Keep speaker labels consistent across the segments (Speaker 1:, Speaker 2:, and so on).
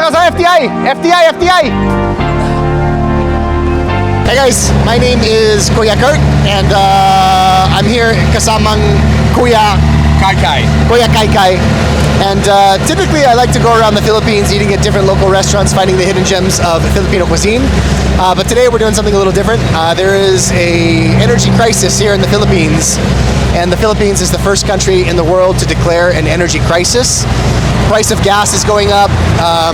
Speaker 1: ka sa FTI! FTI! FTI! Hey guys, my name is Kuya Kurt, and I'm here kasamang Kuya
Speaker 2: Ky Ky.
Speaker 1: Kuya Ky Ky. And typically I like to go around the Philippines eating at different local restaurants, finding the hidden gems of Filipino cuisine. But today we're doing something a little different. There is a energy crisis here in the Philippines, and the Philippines is the first country in the world to declare an energy crisis. Price of gas is going up.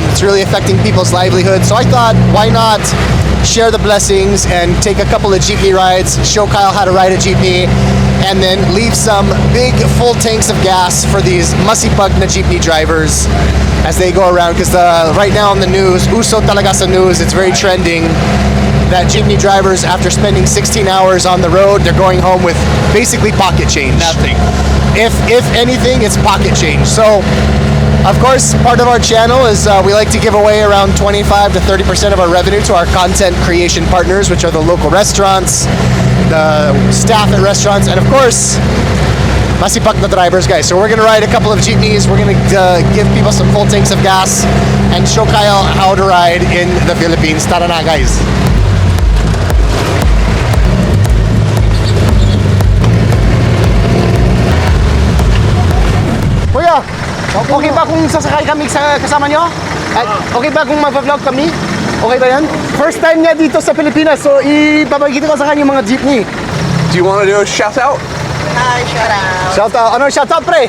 Speaker 1: It's really affecting people's livelihood. So I thought, why not share the blessings and take a couple of jeepney rides, show Kyle how to ride a jeepney, and then leave some big full tanks of gas for these masipag na jeepney drivers as they go around. Because right now on the news, uso talaga sa news, it's very trending that jeepney drivers, after spending 16 hours on the road, they're going home with basically pocket change.
Speaker 2: Nothing.
Speaker 1: If anything, it's pocket change. So, of course, part of our channel is we like to give away around 25 to 30% of our revenue to our content creation partners, which are the local restaurants, the staff at restaurants, and of course, masipag na drivers, guys. So we're gonna ride a couple of jeepneys. We're gonna give people some full tanks of gas and show Kyle how to ride in the Philippines. Tara na, guys. Kuya, okay ba kung sasakay kami kasama nyo? Okay ba kung mag-vlog kami? Okay ba yan? First time niya dito sa Pilipinas, so ipapakita ko sa kanya yung mga jeepney.
Speaker 2: Do you want to do a shout out?
Speaker 3: Hi, shout out.
Speaker 1: Shout out. Ano shout out, pre?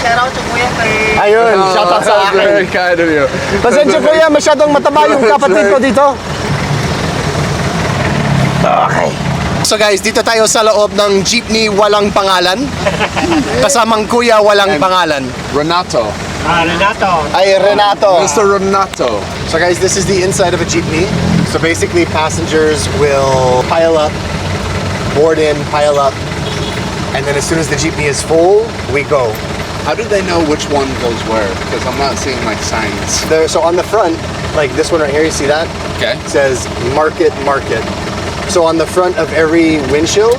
Speaker 3: Shout out to Kuya Ky.
Speaker 1: Ayun, shout out sa akin.
Speaker 2: Very kind of you.
Speaker 1: Pasensya kuya, masyadong mataba yung kapatid ko dito. Okay. So guys, dito tayo sa loob ng jeepney walang pangalan. Kasamang kuya walang pangalan.
Speaker 2: Renato.
Speaker 3: Renato.
Speaker 1: Ay, Renato.
Speaker 2: Mr. Renato.
Speaker 1: So guys, this is the inside of a jeepney. So basically passengers will pile up, board in, pile up, and then as soon as the jeepney is full, we go.
Speaker 2: How do they know which one goes where? Because I'm not seeing like signs.
Speaker 1: So on the front, like this one right here, you see that?
Speaker 2: Okay.
Speaker 1: It says Market Market. So on the front of every windshield,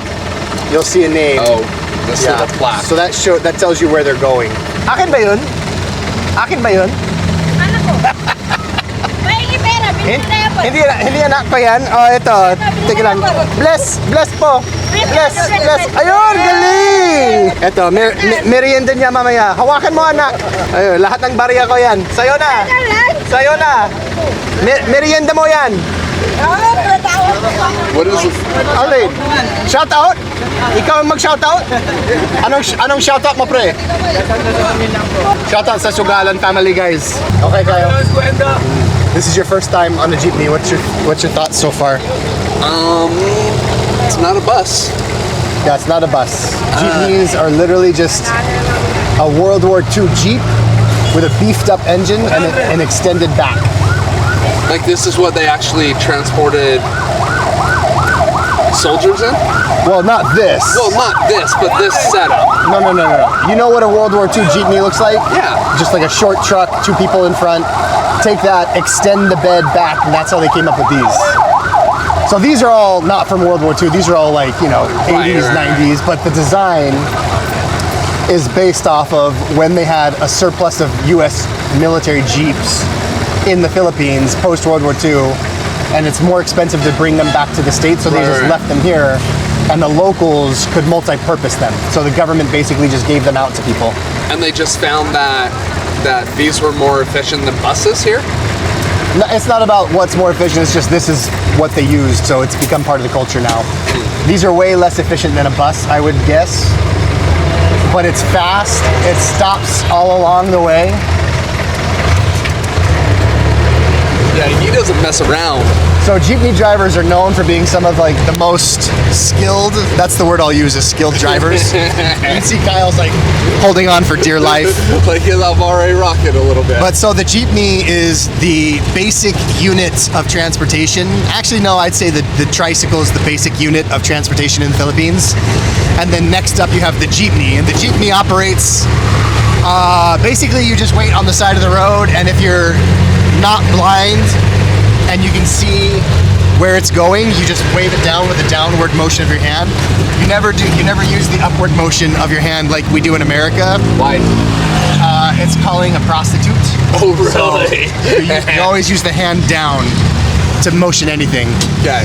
Speaker 1: you'll see a name.
Speaker 2: Oh, this little plaque.
Speaker 1: So that tells you where they're going. Akin ba yun? Akin ba yun?
Speaker 4: Ano ko? Mahingi pera, binigyan na yan po.
Speaker 1: Hindi anak ko yan. Oh, ito. Teka lang. Bless po. Bless. Ayun, galing! Ito, merienda niya mamaya. Hawakan mo, anak. Ayun, lahat ng barya ko yan. Sa'yo na. Sa'yo na. Merienda mo yan.
Speaker 2: What is it?
Speaker 1: Alin? Shout out? Ikaw ang mag-shout out? Anong shout out mo, pre? Shout out sa Sugalan family, guys. Okay, kayo. This is your first time on a jeepney. What's your thoughts so far?
Speaker 2: It's not a bus.
Speaker 1: Yeah, it's not a bus. Jeepneys are literally just a World War II Jeep with a beefed up engine and an extended back.
Speaker 2: Like this is what they actually transported soldiers in?
Speaker 1: Well, not this.
Speaker 2: Well, not this, but this setup.
Speaker 1: No. You know what a World War II Jeepney looks like?
Speaker 2: Yeah.
Speaker 1: Just like a short truck, two people in front. Take that, extend the bed back, and that's how they came up with these. So these are all not from World War II. These are all like, 80s, 90s, but the design is based off of when they had a surplus of US military Jeeps in the Philippines post World War II, and it's more expensive to bring them back to the States, so they just left them here, and the locals could multi-purpose them. So the government basically just gave them out to people.
Speaker 2: And they just found that these were more efficient than buses here?
Speaker 1: No, it's not about what's more efficient, it's just this is what they used, so it's become part of the culture now. These are way less efficient than a bus, I would guess, but it's fast, it stops all along the way.
Speaker 2: Yeah, he doesn't mess around.
Speaker 1: So jeepney drivers are known for being some of like the most skilled, that's the word I'll use, is skilled drivers. You can see Kyle's like holding on for dear life.
Speaker 2: Like he's already rocking a little bit.
Speaker 1: But so the jeepney is the basic unit of transportation. Actually, no, I'd say the tricycle is the basic unit of transportation in the Philippines. And then next up you have the jeepney. And the jeepney operates, basically you just wait on the side of the road, and if you're not blind and you can see where it's going, you just wave it down with a downward motion of your hand. You never use the upward motion of your hand like we do in America.
Speaker 2: Why?
Speaker 1: It's calling a prostitute.
Speaker 2: Oh, really?
Speaker 1: So you always use the hand down to motion anything.
Speaker 2: Okay.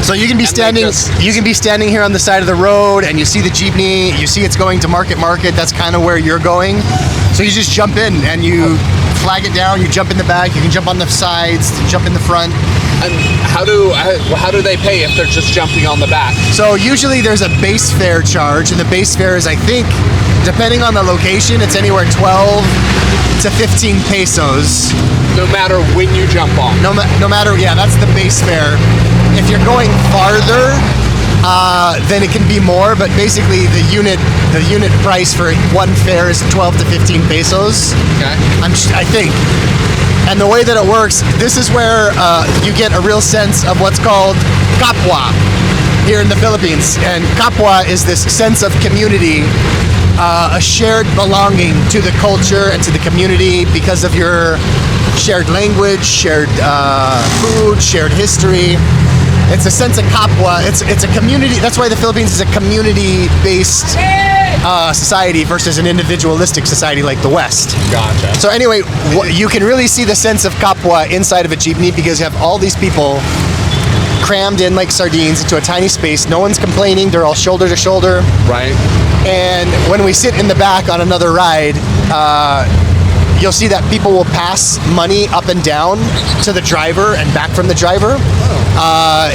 Speaker 1: So you can be standing here on the side of the road and you see the jeepney, you see it's going to Market, that's kind of where you're going. So you just jump in and you flag it down, you jump in the back, you can jump on the sides, jump in the front.
Speaker 2: And how do they pay if they're just jumping on the back?
Speaker 1: So usually there's a base fare charge, and the base fare is, I think, depending on the location, it's anywhere 12 to 15 pesos.
Speaker 2: No matter when you jump on.
Speaker 1: No matter, yeah, that's the base fare. If you're going farther, then it can be more, but basically the unit price for one fare is 12 to 15 pesos.
Speaker 2: Okay.
Speaker 1: I think. And the way that it works, this is where you get a real sense of what's called kapwa here in the Philippines. And kapwa is this sense of community, a shared belonging to the culture and to the community because of your shared language, shared food, shared history. It's a sense of kapwa. It's a community. That's why the Philippines is a community-based society versus an individualistic society like the West.
Speaker 2: Gotcha.
Speaker 1: So anyway, you can really see the sense of kapwa inside of a jeepney because you have all these people crammed in like sardines into a tiny space. No one's complaining. They're all shoulder to shoulder.
Speaker 2: Right.
Speaker 1: And when we sit in the back on another ride, you'll see that people will pass money up and down to the driver and back from the driver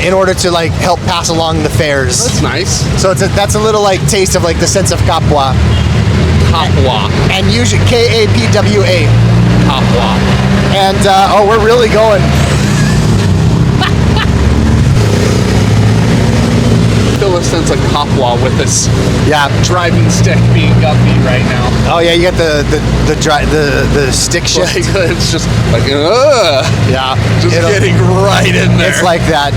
Speaker 1: in order to like help pass along the fares.
Speaker 2: That's nice.
Speaker 1: So that's a little like taste of like the sense of kapwa.
Speaker 2: Kapwa.
Speaker 1: And usually Kapwa.
Speaker 2: Kapwa.
Speaker 1: And we're really going.
Speaker 2: Feel a sense of kapwa with this
Speaker 1: Yeah.
Speaker 2: driving stick being guppy right now.
Speaker 1: Oh yeah, you got the stick shift.
Speaker 2: Like, it's just like,
Speaker 1: Yeah.
Speaker 2: just getting right in there.
Speaker 1: It's like that.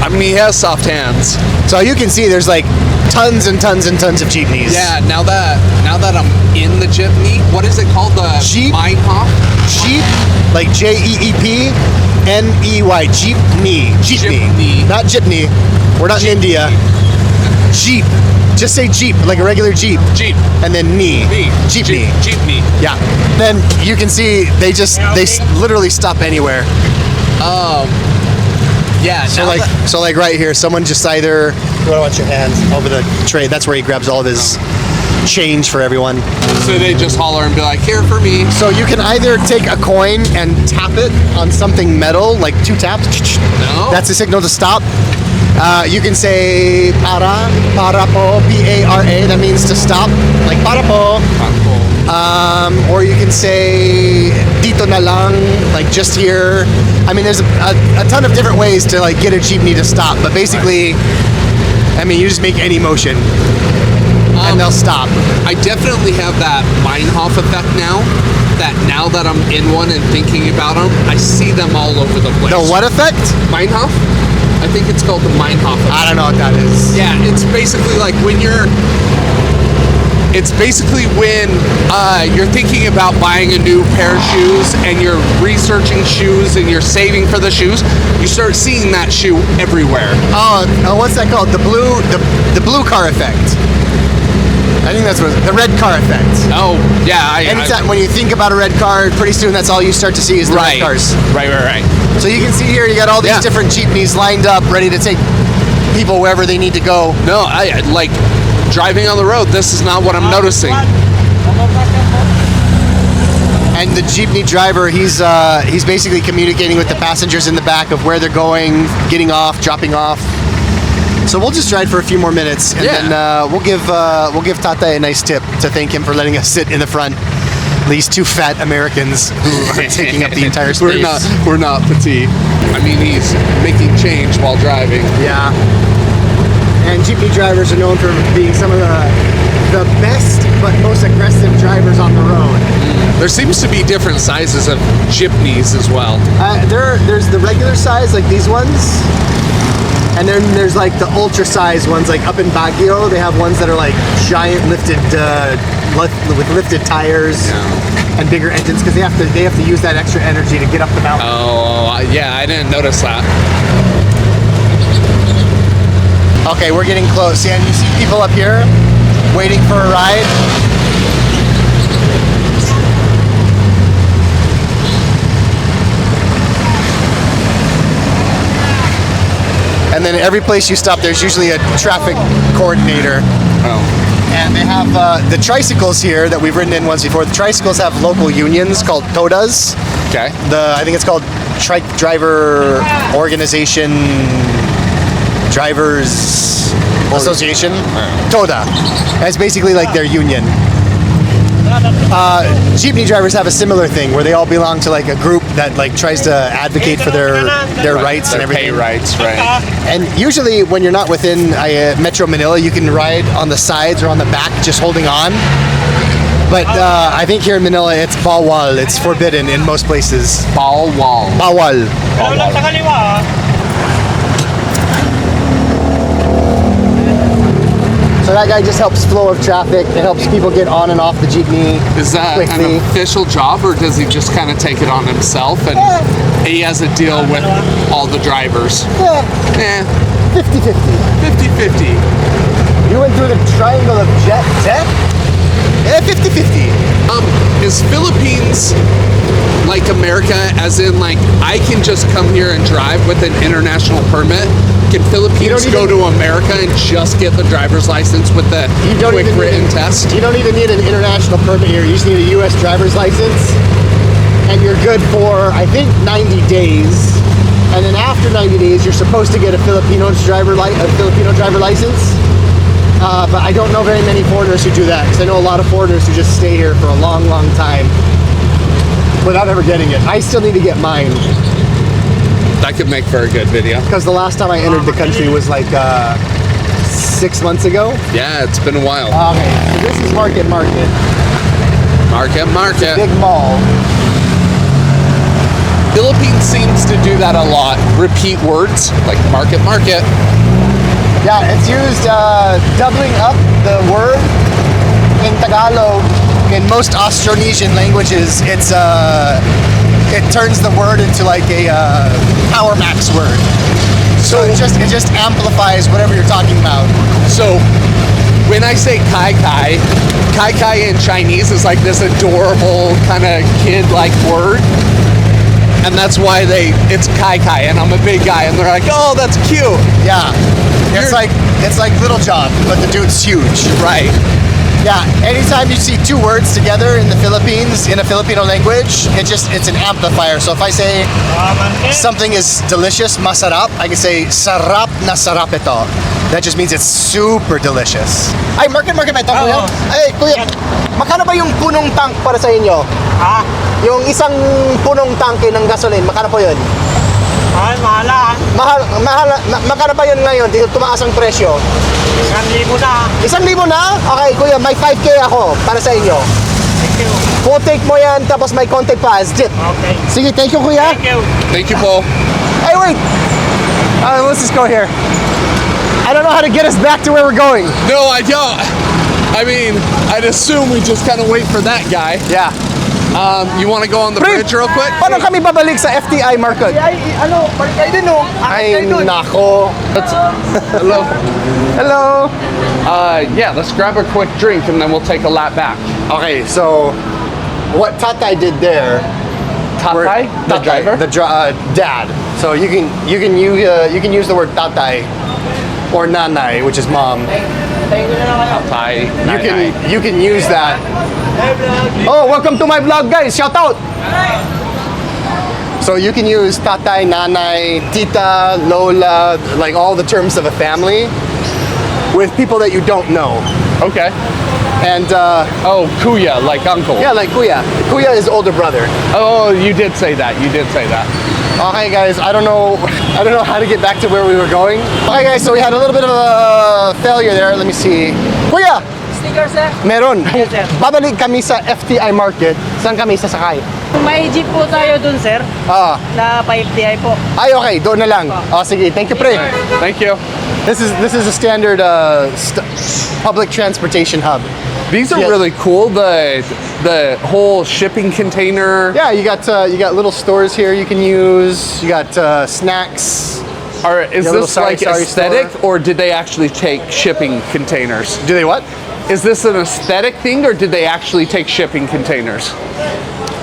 Speaker 2: I mean, he has soft hands.
Speaker 1: So you can see there's like tons and tons and tons of jeepneys.
Speaker 2: Yeah. Now that I'm in the jeepney, what is it called? The
Speaker 1: Jeep?
Speaker 2: Meinhof?
Speaker 1: Jeep, like Jeepney. Jeepney.
Speaker 2: Jeepney.
Speaker 1: Not Jeepney. We're not in India. Jeep. Just say Jeep, like a regular Jeep.
Speaker 2: Jeep.
Speaker 1: And then knee. Jeepney.
Speaker 2: Jeepney.
Speaker 1: Yeah. Then you can see they literally stop anywhere.
Speaker 2: Yeah.
Speaker 1: So like right here, someone just either you want your hands over the tray. That's where he grabs all of his change for everyone.
Speaker 2: So they just holler and be like, here for me.
Speaker 1: So you can either take a coin and tap it on something metal, like 2 taps.
Speaker 2: No.
Speaker 1: That's a signal to stop. You can say para po, P-A-R-A. That means to stop, like para po. Or you can say dito na lang, like just here. I mean, there's a ton of different ways to like get a jeepney to stop, but basically, I mean, you just make any motion and they'll stop.
Speaker 2: I definitely have that Meinhof effect now. Now that I'm in one and thinking about them, I see them all over the place.
Speaker 1: The what effect?
Speaker 2: Meinhof? I think it's called the Meinhof effect.
Speaker 1: I don't know what that is.
Speaker 2: Yeah, it's basically like when you're thinking about buying a new pair of shoes and you're researching shoes and you're saving for the shoes, you start seeing that shoe everywhere.
Speaker 1: Oh, what's that called? The blue car effect. I think that's what the red car effect.
Speaker 2: Oh, yeah.
Speaker 1: Anytime when you think about a red car, pretty soon that's all you start to see is the red cars.
Speaker 2: Right.
Speaker 1: So you can see here, you got all these different jeepneys lined up, ready to take people wherever they need to go.
Speaker 2: No, I like driving on the road. This is not what I'm noticing.
Speaker 1: And the jeepney driver, he's basically communicating with the passengers in the back of where they're going, getting off, dropping off. So we'll just ride for a few more minutes, and then we'll give Tata a nice tip to thank him for letting us sit in the front. These 2 fat Americans who are taking up the entire space.
Speaker 2: We're not petite. I mean, he's making change while driving.
Speaker 1: Yeah. And jeepney drivers are known for being some of the best but most aggressive drivers on the road.
Speaker 2: There seems to be different sizes of jeepneys as well.
Speaker 1: There's the regular size, like these ones. And then there's like the ultra size ones, like up in Baguio. They have ones that are like giant lifted, with lifted tires and bigger engines because they have to use that extra energy to get up the mountain.
Speaker 2: Oh, yeah, I didn't notice that.
Speaker 1: Okay, we're getting close. And you see people up here waiting for a ride. And then every place you stop, there's usually a traffic coordinator.
Speaker 2: Oh.
Speaker 1: And they have the tricycles here that we've ridden in once before. The tricycles have local unions called TODAs.
Speaker 2: Okay.
Speaker 1: I think it's called Trike Driver Organization Drivers Association. TODA. That's basically like their union. Jeepney drivers have a similar thing where they all belong to like a group that like tries to advocate for their rights and everything.
Speaker 2: Pay rights, right?
Speaker 1: And usually when you're not within Metro Manila, you can ride on the sides or on the back just holding on. But I think here in Manila, it's bawal. It's forbidden in most places.
Speaker 2: Bawal.
Speaker 1: Bawal.
Speaker 3: Pero lang sa kaliwa,
Speaker 1: So that guy just helps flow of traffic. It helps people get on and off the jeepney
Speaker 2: Is that
Speaker 1: quickly.
Speaker 2: an official job, or does he just kind of take it on himself and he has a deal with all the drivers?
Speaker 1: Yeah, 50-50.
Speaker 2: 50-50.
Speaker 1: You went through the triangle of death? Yeah, 50-50.
Speaker 2: Is Philippines like America, as in like I can just come here and drive with an international permit? Can Filipinos go to America and just get the driver's license with the quick written test?
Speaker 1: You don't even need an international permit here. You just need a U.S. driver's license, and you're good for, I think, 90 days. And then after 90 days, you're supposed to get a Filipino driver license. But I don't know very many foreigners who do that, because I know a lot of foreigners who just stay here for a long, long time without ever getting it. I still need to get mine.
Speaker 2: That could make for a good video.
Speaker 1: Because the last time I entered the country was like 6 months ago.
Speaker 2: Yeah, it's been a while.
Speaker 1: Okay, so this is Market.
Speaker 2: Market.
Speaker 1: Big mall.
Speaker 2: Philippines seems to do that a lot. Repeat words like market.
Speaker 1: Yeah, it's used doubling up the word in Tagalog. In most Austronesian languages, it turns the word into like a power max word. So it just amplifies whatever you're talking about.
Speaker 2: So when I say Ky Ky in Chinese is like this adorable kind of kid-like word. And that's why it's Ky Ky, and I'm a big guy, and they're like, oh, that's cute.
Speaker 1: Yeah, it's like Little John, but the dude's huge.
Speaker 2: Right.
Speaker 1: Yeah, anytime you see two words together in the Philippines, in a Filipino language, it's an amplifier. So if I say something is delicious, masarap, I can say sarap na sarap ito. That just means it's super delicious. Ay, market ba ito, kuya? Ay, kuya, makano ba yung punong tank para sa inyo?
Speaker 3: ah,
Speaker 1: Yung isang punong tangke ng gasoline, makano po yun?
Speaker 3: ay, mahala.
Speaker 1: Makano ba yun ngayon? Dito tumaas ang presyo.
Speaker 3: 1,000 na.
Speaker 1: 1,000 na? Okay, kuya, may 5K ako para sa inyo.
Speaker 3: Thank you.
Speaker 1: Po-take mo yan, tapos may konti pa. Zit.
Speaker 3: Okay.
Speaker 1: Sige, thank you, kuya.
Speaker 3: Thank you.
Speaker 2: Thank you, Paul.
Speaker 1: Hey, wait. Let's just go here. I don't know how to get us back to where we're going.
Speaker 2: No, I don't. I mean, I'd assume we just kind of wait for that guy.
Speaker 1: Yeah.
Speaker 2: You want to go on the bridge real quick?
Speaker 1: Paano kami babalik sa FTI market?
Speaker 3: Balik kayo din, oh.
Speaker 1: Ay, nako.
Speaker 2: Hello.
Speaker 1: Hello.
Speaker 2: Yeah, let's grab a quick drink and then we'll take a lap back.
Speaker 1: Okay, so what Tatay did there.
Speaker 2: Tatay? The driver?
Speaker 1: Dad. So you can use the word Tatay or Nanay, which is mom.
Speaker 2: Tatay.
Speaker 1: You can use that. Oh, welcome to my vlog, guys. Shout out. So you can use Tatay, Nanay, Tita, Lola, like all the terms of a family with people that you don't know.
Speaker 2: Okay.
Speaker 1: And
Speaker 2: Oh, Kuya, like uncle.
Speaker 1: yeah, like Kuya. Kuya is older brother.
Speaker 2: Oh, you did say that. You did say that.
Speaker 1: Okay, guys, I don't know how to get back to where we were going. Okay, guys, so we had a little bit of a failure there. Let me see. Kuya,
Speaker 3: sticker, sir?
Speaker 1: Meron.
Speaker 3: Yes, sir.
Speaker 1: Babalik kami sa FTI Market. Saan kami sasakay?
Speaker 3: May jeep po tayo dun, sir,
Speaker 1: Ah.
Speaker 3: na pa-FTI po.
Speaker 1: Ay, okay. Doon na lang. Oh, sige. Thank you, pre.
Speaker 2: Thank you.
Speaker 1: This is a standard public transportation hub.
Speaker 2: These are
Speaker 1: Yeah.
Speaker 2: really cool. The whole shipping container.
Speaker 1: Yeah, you got little stores here you can use. You got snacks.
Speaker 2: Is
Speaker 1: Yeah, little
Speaker 2: this like
Speaker 1: sari-sari
Speaker 2: aesthetic,
Speaker 1: store.
Speaker 2: or did they actually take shipping containers?
Speaker 1: Do they what?
Speaker 2: Is this an aesthetic thing, or did they actually take shipping containers?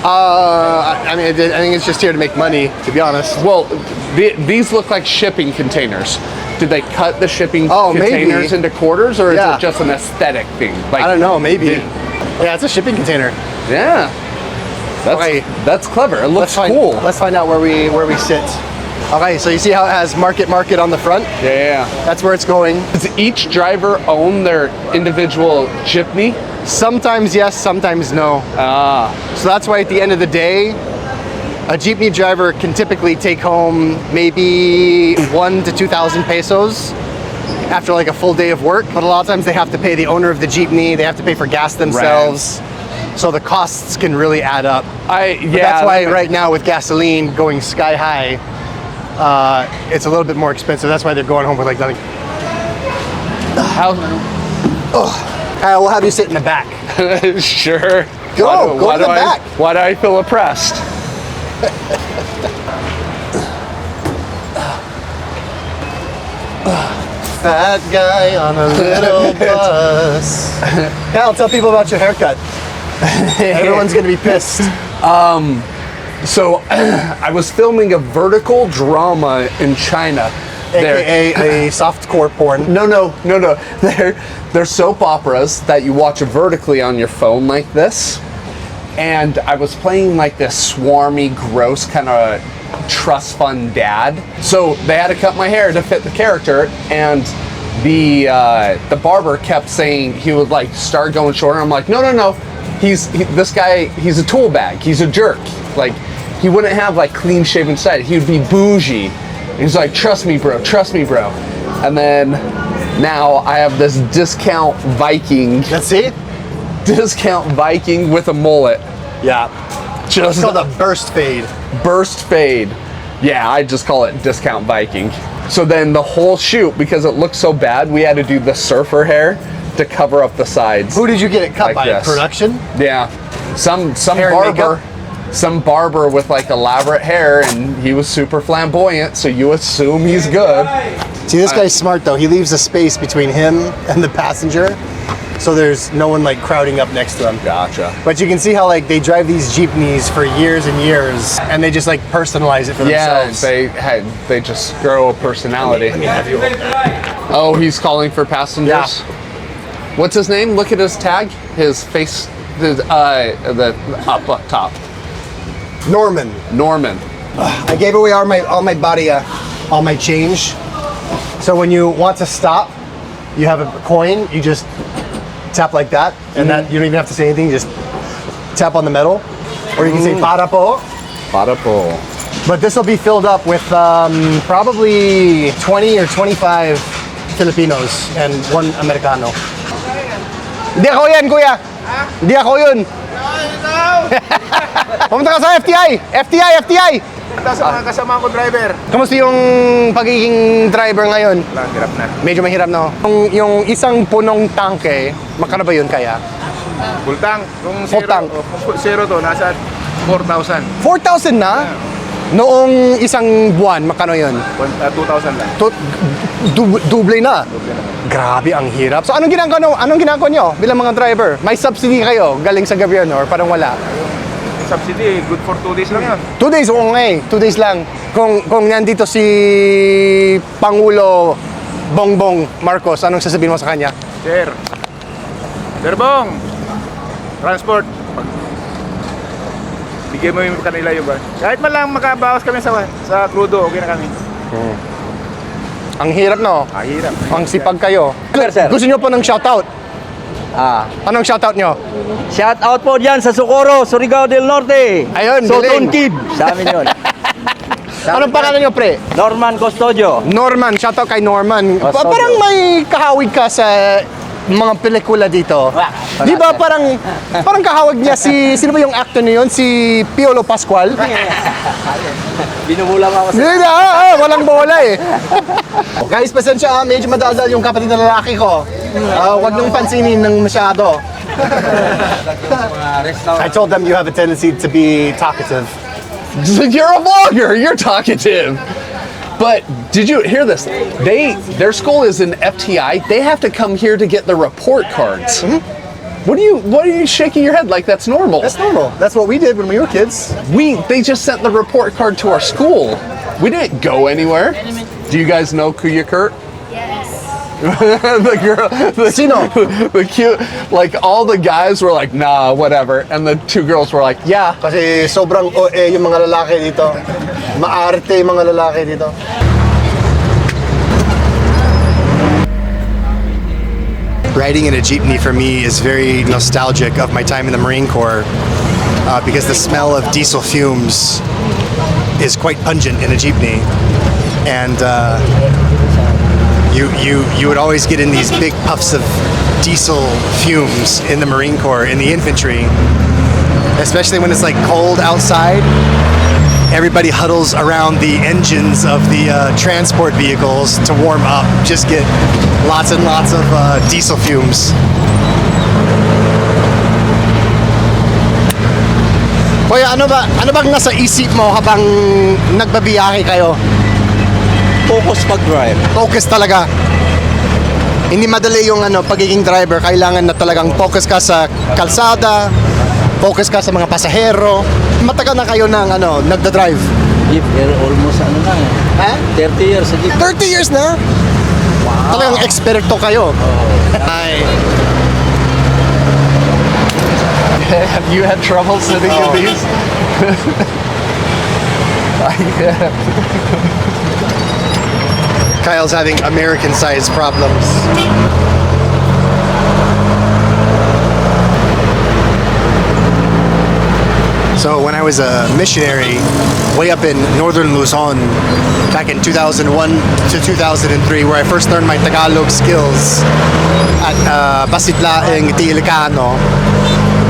Speaker 1: I mean, I think it's just here to make money, to be honest.
Speaker 2: Well, these look like shipping containers. Did they cut the shipping
Speaker 1: Oh,
Speaker 2: containers
Speaker 1: maybe.
Speaker 2: into quarters, or is
Speaker 1: Yeah.
Speaker 2: it just an aesthetic thing? Like,
Speaker 1: I don't know, maybe. Yeah, it's a shipping container.
Speaker 2: Yeah,
Speaker 1: Okay.
Speaker 2: that's clever. It looks
Speaker 1: Let's
Speaker 2: cool.
Speaker 1: find out where we sit. Okay, so you see how it has market on the front?
Speaker 2: Yeah.
Speaker 1: That's where it's going.
Speaker 2: Does each driver own their individual jeepney?
Speaker 1: Sometimes yes, sometimes no. So that's why at the end of the day, a jeepney driver can typically take home maybe 1,000 to 2,000 pesos after like a full day of work. But a lot of times they have to pay the owner of the jeepney, they have to pay for gas themselves. So the costs can really add up. But that's why right now with gasoline going sky high, it's a little bit more expensive. That's why they're going home with like nothing.
Speaker 2: How?
Speaker 1: We'll have you sit in the back.
Speaker 2: Sure.
Speaker 1: Go to the back.
Speaker 2: Why do I feel oppressed?
Speaker 1: Fat guy on a little bus. Yeah, I'll tell people about your haircut. Everyone's gonna be pissed.
Speaker 2: So, I was filming a vertical drama in China.
Speaker 1: AKA a softcore porn.
Speaker 2: No. They're soap operas that you watch vertically on your phone like this. And I was playing like this swarmy, gross kind of trust fund dad. So they had to cut my hair to fit the character, and the barber kept saying he would like start going shorter. I'm like, no. This guy, he's a tool bag. He's a jerk. Like, he wouldn't have like clean shaven side. He would be bougie. He's like, trust me, bro. And then now I have this discount Viking.
Speaker 1: Let's see.
Speaker 2: Discount Viking with a mullet.
Speaker 1: Yeah.
Speaker 2: Just
Speaker 1: It's called a burst fade.
Speaker 2: burst fade. Yeah, I just call it discount Viking. So then the whole shoot, because it looked so bad, we had to do the surfer hair to cover up the sides.
Speaker 1: Who did you get it cut
Speaker 2: Like
Speaker 1: by?
Speaker 2: this.
Speaker 1: Production?
Speaker 2: Yeah, some
Speaker 1: Hair and
Speaker 2: barber, some barber with like elaborate hair, and he was super flamboyant. So you assume he's good.
Speaker 1: See, this guy's smart though. He leaves a space between him and the passenger, so there's no one like crowding up next to him.
Speaker 2: Gotcha.
Speaker 1: But you can see how like they drive these jeepneys for years and years, and they just like personalize it for
Speaker 2: Yeah,
Speaker 1: themselves.
Speaker 2: they just grow a personality.
Speaker 1: Let me have you hold that.
Speaker 2: Oh, he's calling for passengers. What's his name? Look at his tag. His face. The up top.
Speaker 1: Norman.
Speaker 2: Norman.
Speaker 1: I gave away all my body, all my change. So when you want to stop, you have a coin. You just tap like that, and that you don't even have to say anything. You just tap on the metal, or you can say para po.
Speaker 2: Para po.
Speaker 1: But this will be filled up with probably 20 or 25 Filipinos and one Americano. Hindi ako yan, kuya. Hindi ako yun. Pumunta ka sa FTI! FTI!
Speaker 3: Ito sa mga kasama ko driver.
Speaker 1: Kamusta yung pagiging driver ngayon?
Speaker 3: Hirap na.
Speaker 1: Medyo mahirap, no? Yung isang punong tangke, makano ba yun kaya?
Speaker 3: Full tank. Kung
Speaker 1: Full tank.
Speaker 3: kung zero to, nasa 4,000.
Speaker 1: 4,000 na? Noong isang buwan, makano yun?
Speaker 3: 2,000 lang.
Speaker 1: Double na. Grabe, ang hirap. So anong ginagawa nyo bilang mga driver? May subsidy kayo galing sa gobyerno or parang wala?
Speaker 3: Subsidy, good for 2 days lang yun.
Speaker 1: 2 days, oo nga eh. 2 days lang. Kung nandito si Pangulo Bongbong Marcos, anong sasabihin mo sa kanya?
Speaker 3: Sir. Sir Bong. Transport. Bigyan mo yung kanila yung ba? Kahit man lang makabawas kami sa crudo, okay na kami.
Speaker 1: Ang hirap, no?
Speaker 3: Hirap.
Speaker 1: Ang sipag kayo.
Speaker 5: Sir.
Speaker 1: Gusto nyo po ng shoutout? Anong shoutout nyo?
Speaker 5: Shout out po dyan sa Socorro, Surigao del Norte.
Speaker 1: Ayun,
Speaker 5: Soton
Speaker 1: galing.
Speaker 5: Kid. Sa amin yun.
Speaker 1: Anong pangalan nyo, pre?
Speaker 5: Norman Custodio.
Speaker 1: Norman, shoutout kay Norman.
Speaker 5: Custodio.
Speaker 1: Parang may kahawig ka sa mga pelikula dito. Di ba parang kahawag niya sino ba yung actor na yun? Si Piolo Pascual?
Speaker 5: Binumulang ako
Speaker 1: Hindi na, walang bola eh. Guys, pasensya medyo madaldal yung kapatid na lalaki ko. Huwag niyong pansinin ng masyado. I told them you have a tendency to be talkative.
Speaker 2: You're a vlogger. You're talkative. But did you hear this? Their school is an FTI. They have to come here to get the report cards.
Speaker 1: Mm-hmm.
Speaker 2: What are you shaking your head like that's normal?
Speaker 1: That's normal. That's what we did when we were kids.
Speaker 2: They just sent the report card to our school. We didn't go anywhere. Do you guys know Kuya Ky Ky?
Speaker 4: Yes.
Speaker 2: The girl, the cute, like all the guys were like, nah, whatever, and the two girls were like, yeah.
Speaker 1: Kasi sobrang OA yung mga lalaki dito. Maarte yung mga lalaki dito. Riding in a jeepney for me is very nostalgic of my time in the Marine Corps because the smell of diesel fumes is quite pungent in a jeepney, and you would always get in these big puffs of diesel fumes in the Marine Corps, in the infantry, especially when it's like cold outside. Everybody huddles around the engines of the transport vehicles to warm up. Just get lots and lots of diesel fumes. Kuya, ano bang nasa isip mo habang nagbabiyahe kayo?
Speaker 5: Focus pag-drive.
Speaker 1: Focus talaga. Hindi madali yung pagiging driver. Kailangan na talagang focus ka sa kalsada, focus ka sa mga pasahero. Matagal na kayo nagda-drive?
Speaker 5: Jeep, almost
Speaker 1: Ha?
Speaker 5: 30 years sa Jeep.
Speaker 1: 30 years na? Wow. Talagang experto kayo. Ay.
Speaker 2: Have you had trouble sitting in these?
Speaker 1: Kyle's having American-sized problems. So when I was a missionary way up in northern Luzon back in 2001 to 2003, where I first learned my Tagalog skills at Basitlaeng Tiilcano,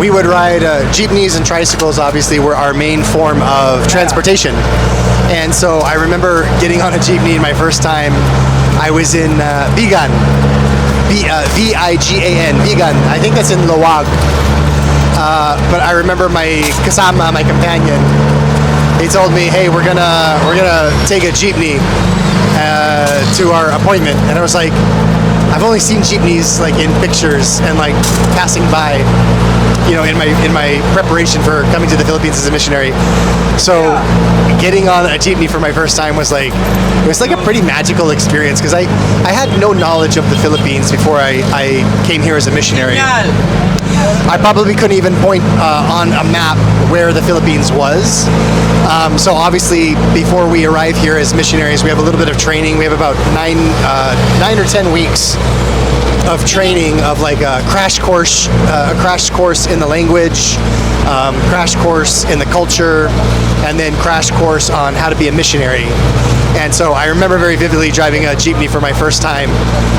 Speaker 1: we would ride jeepneys and tricycles. Obviously were our main form of transportation. And so I remember getting on a jeepney my first time. I was in Bigan, V-I-G-A-N, Bigan. I think that's in Lawag. But I remember my kasama, my companion, he told me, hey, we're gonna take a jeepney to our appointment. And I was like, I've only seen jeepneys like in pictures and like passing by, in my preparation for coming to the Philippines as a missionary. So getting on a jeepney for my first time was like, it was like a pretty magical experience because I had no knowledge of the Philippines before I came here as a missionary. I probably couldn't even point on a map where the Philippines was. So obviously, before we arrive here as missionaries, we have a little bit of training. We have about 9 or 10 weeks of training, of like a crash course in the language, crash course in the culture, and then crash course on how to be a missionary. And so I remember very vividly driving a jeepney for my first time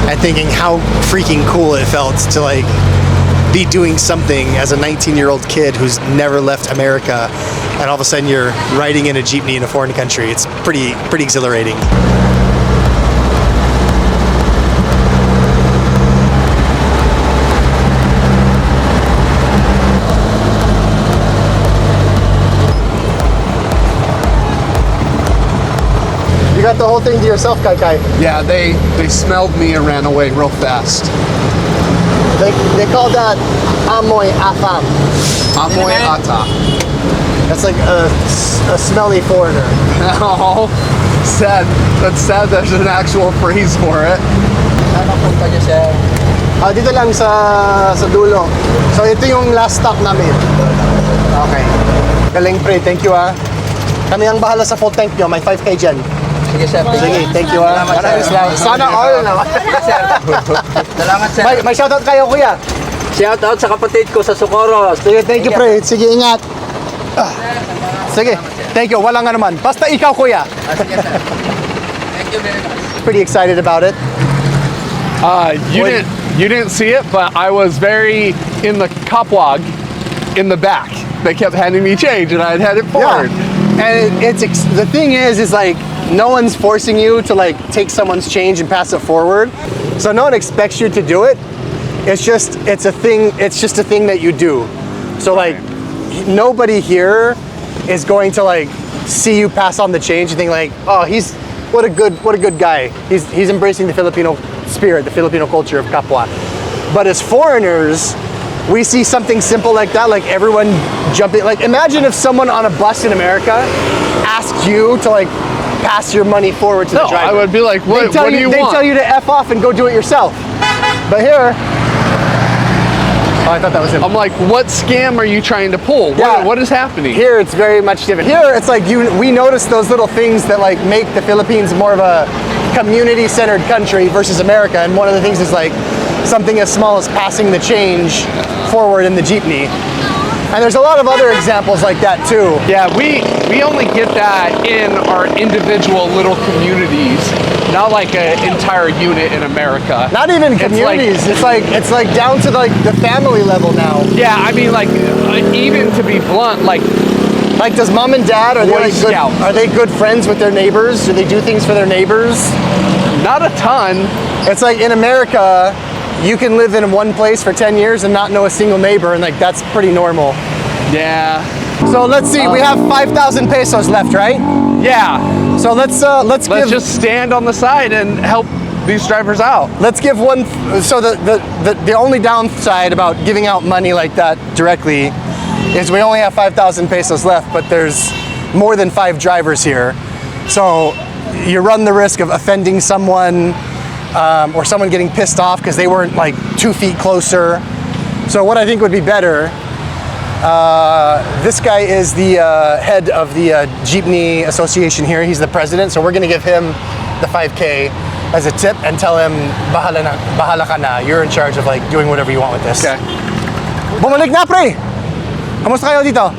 Speaker 1: and thinking how freaking cool it felt to like be doing something as a 19-year-old kid who's never left America, and all of a sudden you're riding in a jeepney in a foreign country. It's pretty exhilarating. You got the whole thing to yourself, Ky Ky.
Speaker 2: Yeah, they smelled me and ran away real fast.
Speaker 1: They call that amoy afam.
Speaker 2: Amoy ata.
Speaker 1: That's like a smelly foreigner.
Speaker 2: Oh, sad. That's sad there's an actual phrase for it.
Speaker 5: Saan punta niyo, sir?
Speaker 1: Dito lang sa dulo. So ito yung last stop namin. Okay. Galing pre, thank you ah. Kami ang bahala sa full tank nyo, may 5K dyan.
Speaker 5: Sige, sir.
Speaker 1: Sige, thank you ah.
Speaker 5: Maraming salamat.
Speaker 1: Sana all naman.
Speaker 5: Sir. Salamat, sir.
Speaker 1: May shoutout kayo kuya.
Speaker 5: Shout out sa kapatid ko sa Socorro.
Speaker 1: Sige, thank you pre. Sige, ingat. Sige, thank you. Walang naman. Basta ikaw kuya.
Speaker 5: Sige, sir. Thank you very much.
Speaker 1: Pretty excited about it.
Speaker 2: You You didn't see it, but I was very in the kapwa in the back. They kept handing me change, and I'd head it forward.
Speaker 1: Yeah. And the thing is like no one's forcing you to like take someone's change and pass it forward. So no one expects you to do it. It's just a thing that you do. So like nobody here is going to like see you pass on the change and think like, oh, what a good guy. He's embracing the Filipino spirit, the Filipino culture of kapwa. But as foreigners, we see something simple like that, like everyone jumping. Like imagine if someone on a bus in America asked you to like pass your money forward to the driver.
Speaker 2: I would be like, what do you want?
Speaker 1: They tell you to F off and go do it yourself. But here, oh, I thought that was him.
Speaker 2: I'm like, what scam are you trying to pull?
Speaker 1: Yeah.
Speaker 2: What is happening?
Speaker 1: Here, it's very much different. Here, it's like we notice those little things that like make the Philippines more of a community-centered country versus America. And one of the things is like something as small as passing the change forward in the jeepney. And there's a lot of other examples like that too.
Speaker 2: Yeah, we only get that in our individual little communities, not like an entire unit in America.
Speaker 1: Not even communities. It's like down to like the family level now.
Speaker 2: Yeah, I mean like even to be blunt, like
Speaker 1: does mom and dad are they good friends with their neighbors? Do they do things for their neighbors?
Speaker 2: not a ton.
Speaker 1: It's like in America, you can live in one place for 10 years and not know a single neighbor, and like that's pretty normal.
Speaker 2: Yeah.
Speaker 1: So let's see, we have 5,000 pesos left, right?
Speaker 2: Yeah.
Speaker 1: So let's
Speaker 2: just stand on the side and help these drivers out.
Speaker 1: Let's give one. So the only downside about giving out money like that directly is we only have 5,000 pesos left, but there's more than 5 drivers here. So you run the risk of offending someone or someone getting pissed off because they weren't like 2 feet closer. So what I think would be better, this guy is the head of the Jeepney Association here. He's the president, so we're gonna give him the 5K as a tip and tell him, bahala ka na. You're in charge of like doing whatever you want with this.
Speaker 2: Okay.
Speaker 1: Bumalik na, pre! Kamusta kayo dito?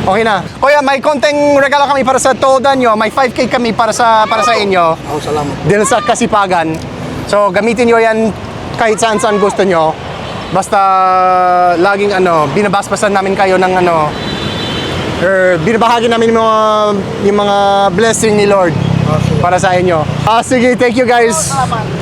Speaker 1: Okay na. Kuya, may konting regalo kami para sa toda nyo. May 5K kami para sa inyo.
Speaker 3: Oh, salamat.
Speaker 1: Dito sa Kasipagan. So, gamitin nyo yan kahit saan gusto nyo. Basta laging binabasbasan namin kayo ng or binabahagi namin yung mga blessing ni Lord para sa inyo. Sige, thank you guys.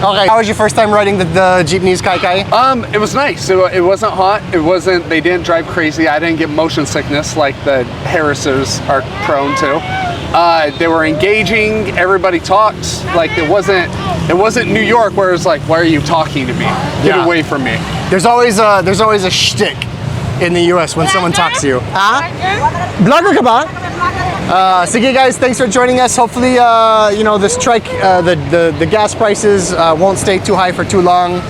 Speaker 1: Okay. How was your first time riding the jeepneys, Ky Ky?
Speaker 2: It was nice. It wasn't hot. They didn't drive crazy. I didn't get motion sickness like the Harrisers are prone to. They were engaging. Everybody talked. Like it wasn't New York where it's like, why are you talking to me? Get away from me.
Speaker 1: There's always a shtick in the US when someone talks to you. Vlogger ka ba? Sige guys, thanks for joining us. Hopefully, the strike, the gas prices won't stay too high for too long.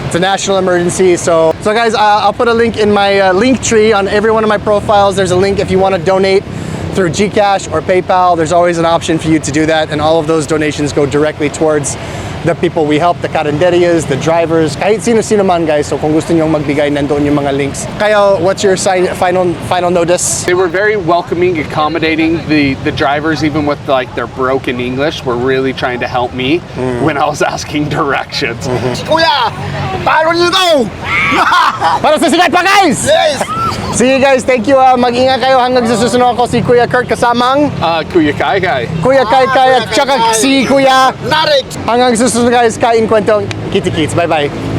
Speaker 1: It's a national emergency. So guys, I'll put a link in my link tree on every one of my profiles. There's a link if you want to donate through GCash or PayPal. There's always an option for you to do that, and all of those donations go directly towards the people we help, the carinderias, the drivers, kahit sino-sino man guys. So kung gusto nyo magbigay, nandoon yung mga links. Kaya, what's your final notice?
Speaker 2: They were very welcoming, accommodating. The drivers, even with like their broken English, were really trying to help me when I was asking directions.
Speaker 1: Kuya! Paano nyo to? Para sa sikat pa guys! Yes! Sige guys, thank you. Mag-ingat kayo hanggang sa susunod ako si Kuya Kurt kasamang
Speaker 2: Kuya Ky Ky.
Speaker 1: Kuya Ky Ky at saka si Kuya
Speaker 3: Narik!
Speaker 1: Hanggang susunod guys, kain kwentong Kitty Kids. Bye bye.